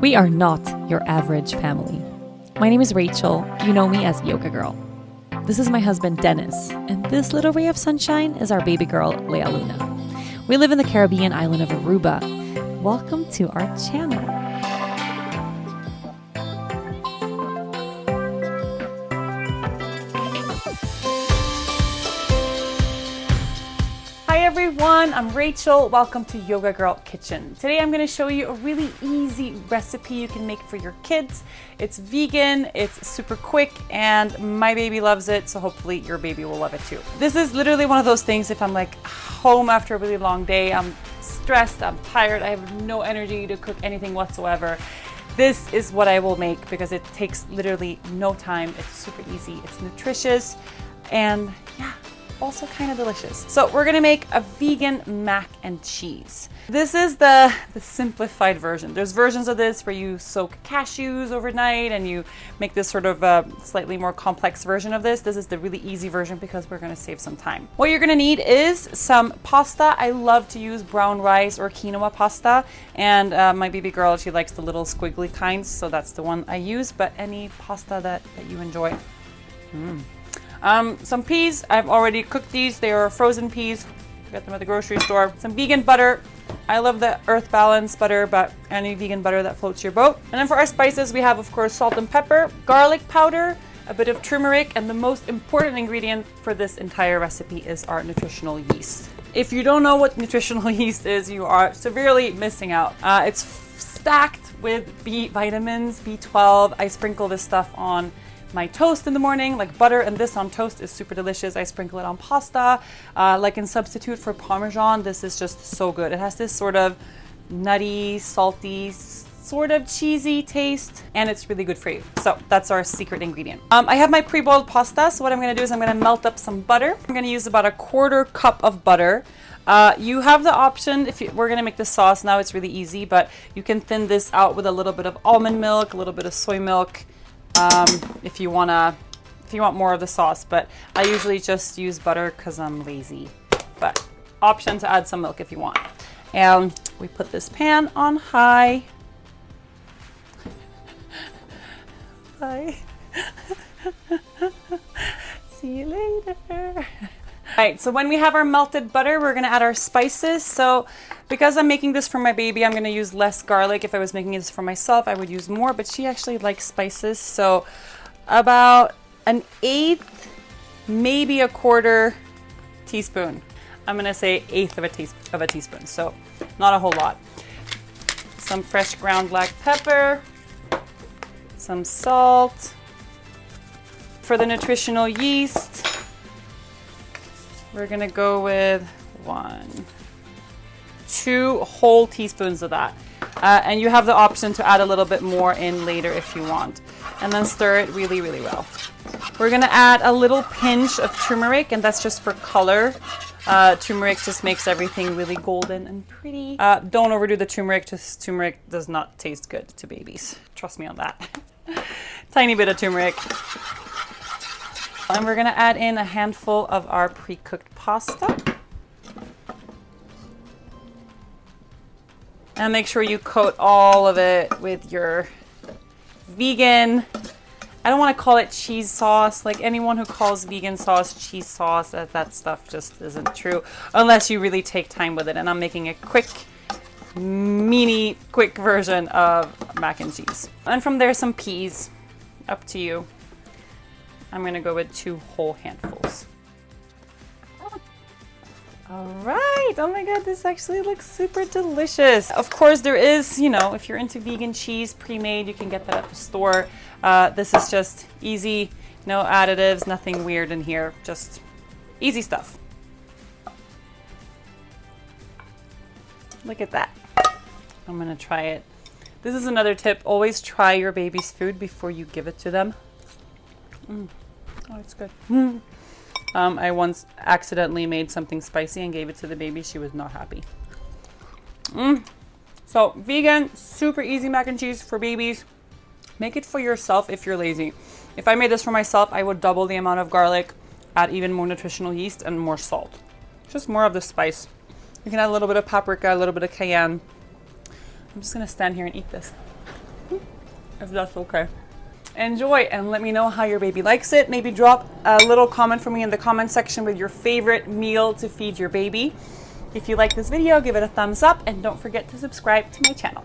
We are not your average family. My name is Rachel. You know me as Yoga Girl. This is my husband, Dennis, and this little ray of sunshine is our baby girl, Lea Luna. We live in the Caribbean island of Aruba. Welcome to our channel. Hi everyone, I'm Rachel. Welcome to Yoga Girl Kitchen. Today I'm going to show you a really easy recipe you can make for your kids. It's vegan, it's super quick, and my baby loves it, so hopefully your baby will love it too. This is literally one of those things if I'm like home after a really long day, I'm stressed, I'm tired, I have no energy to cook anything whatsoever. This is what I will make because it takes literally no time. It's super easy, it's nutritious, and yeah, also kind of delicious. So we're gonna make a vegan mac and cheese. This is the simplified version. There's versions of this where you soak cashews overnight and you make this sort of slightly more complex version of this. This is the really easy version because we're gonna save some time. What you're gonna need is some pasta. I love to use brown rice or quinoa pasta, and my baby girl, she likes the little squiggly kinds, so that's the one I use, but any pasta that you enjoy. Some peas, I've already cooked these. They are frozen peas. Get them at the grocery store. Some vegan butter. I love the Earth Balance butter, but any vegan butter that floats your boat. And then for our spices, we have, of course, salt and pepper, garlic powder, a bit of turmeric, and the most important ingredient for this entire recipe is our nutritional yeast. If you don't know what nutritional yeast is, you are severely missing out. It's stacked with B vitamins, B12. I sprinkle this stuff on my toast in the morning, like butter, and this on toast is super delicious. I sprinkle it on pasta, like in substitute for Parmesan. This is just so good. It has this sort of nutty, salty, sort of cheesy taste, and it's really good for you. So that's our secret ingredient. I have my pre-boiled pasta, so what I'm gonna do is I'm gonna melt up some butter. I'm gonna use about a quarter cup of butter. You have the option, we're gonna make the sauce now, it's really easy, but you can thin this out with a little bit of almond milk, a little bit of soy milk, if you want more of the sauce, but I usually just use butter because I'm lazy, but option to add some milk if you want. And we put this pan on high. Bye. See you later. All right, so when we have our melted butter, we're gonna add our spices. So because I'm making this for my baby, I'm gonna use less garlic. If I was making this for myself, I would use more, but she actually likes spices. So about an eighth, maybe a quarter teaspoon. I'm gonna say eighth of a teaspoon, so not a whole lot. Some fresh ground black pepper, some salt. For the nutritional yeast, we're gonna go with 2 whole teaspoons of that. And you have the option to add a little bit more in later if you want. And then stir it really, really well. We're gonna add a little pinch of turmeric, and that's just for color. Turmeric just makes everything really golden and pretty. Don't overdo the turmeric, just turmeric does not taste good to babies. Trust me on that. Tiny bit of turmeric. And we're gonna add in a handful of our pre-cooked pasta. And make sure you coat all of it with your vegan, I don't want to call it cheese sauce. Like anyone who calls vegan sauce cheese sauce, that stuff just isn't true unless you really take time with it. And I'm making a quick version of mac and cheese. And from there, some peas, up to you. I'm gonna go with 2 whole handfuls. All right, oh my God, this actually looks super delicious. Of course, there is, if you're into vegan cheese pre-made, you can get that at the store. This is just easy, no additives, nothing weird in here, just easy stuff. Look at that. I'm gonna try it. This is another tip, always try your baby's food before you give it to them. Oh, it's good. I once accidentally made something spicy and gave it to the baby. She was not happy. So vegan, super easy mac and cheese for babies. Make it for yourself if you're lazy. If I made this for myself, I would double the amount of garlic, add even more nutritional yeast and more salt. Just more of the spice. You can add a little bit of paprika, a little bit of cayenne. I'm just gonna stand here and eat this. if that's okay. Enjoy and let me know how your baby likes it. Maybe drop a little comment for me in the comment section with your favorite meal to feed your baby. If you like this video, give it a thumbs up and don't forget to subscribe to my channel.